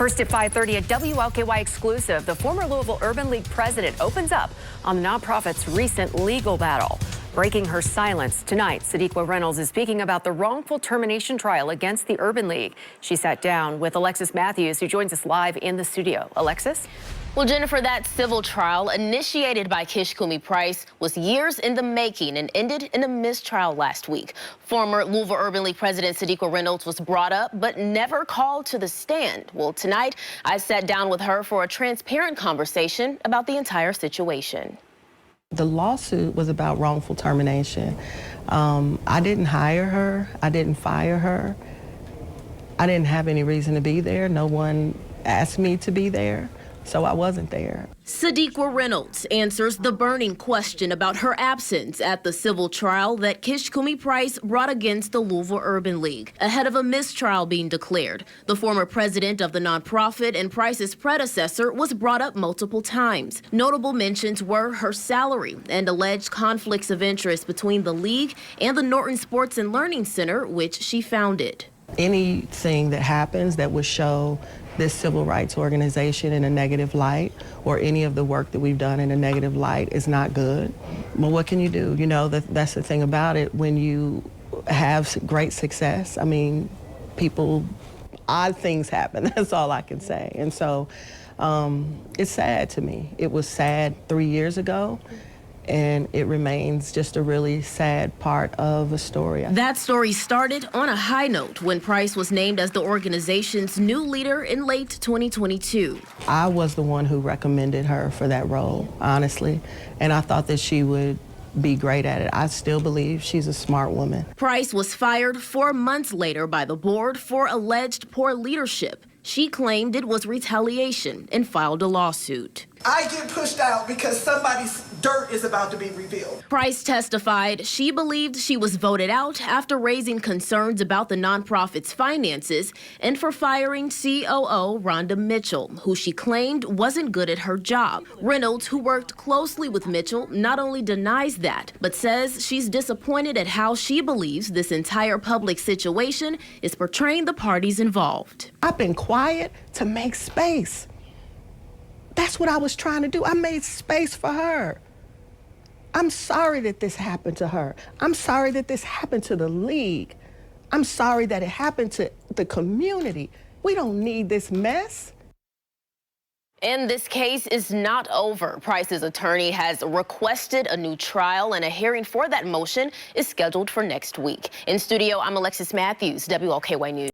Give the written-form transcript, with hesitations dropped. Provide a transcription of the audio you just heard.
First at 5:30, a WLKY exclusive. The former Louisville Urban League president opens up on the nonprofit's recent legal battle. Breaking her silence tonight, Sadiqa Reynolds is speaking about the wrongful termination trial against the Urban League. She sat down with Alexis Matthews, who joins us live in the studio. Alexis? Well, Jennifer, that civil trial initiated by Kishkumi Price was years in the making and ended in a mistrial last week. Former Louisville Urban League president Sadiqa Reynolds was brought up but never called to the stand. Well, tonight I sat down with her for a transparent conversation about the entire situation. The lawsuit was about wrongful termination. I didn't hire her. I didn't fire her. I didn't have any reason to be there. No one asked me to be there, so I wasn't there. Sadiqa Reynolds answers the burning question about her absence at the civil trial that Kishkumi Price brought against the Louisville Urban League, ahead of a mistrial being declared. The former president of the nonprofit and Price's predecessor was brought up multiple times. Notable mentions were her salary and alleged conflicts of interest between the league and the Norton Sports and Learning Center, which she founded. Anything that happens that would show this civil rights organization in a negative light, or any of the work that we've done in a negative light, is not good. Well, what can you do? You know, that's the thing about it. When you have great success, I mean, odd things happen. That's all I can say. And so it's sad to me. It was sad 3 years ago, and it remains just a really sad part of a story. That story started on a high note when Price was named as the organization's new leader in late 2022. I was the one who recommended her for that role, honestly, and I thought that she would be great at it. I still believe she's a smart woman. Price was fired 4 months later by the board for alleged poor leadership. She claimed it was retaliation and filed a lawsuit. I get pushed out because somebody's dirt is about to be revealed. Price testified she believed she was voted out after raising concerns about the nonprofit's finances and for firing COO Rhonda Mitchell, who she claimed wasn't good at her job. Reynolds, who worked closely with Mitchell, not only denies that, but says she's disappointed at how she believes this entire public situation is portraying the parties involved. I've been quiet to make space. That's what I was trying to do. I made space for her. I'm sorry that this happened to her. I'm sorry that this happened to the league. I'm sorry that it happened to the community. We don't need this mess. And this case is not over. Price's attorney has requested a new trial, and a hearing for that motion is scheduled for next week. In studio, I'm Alexis Matthews, WLKY News.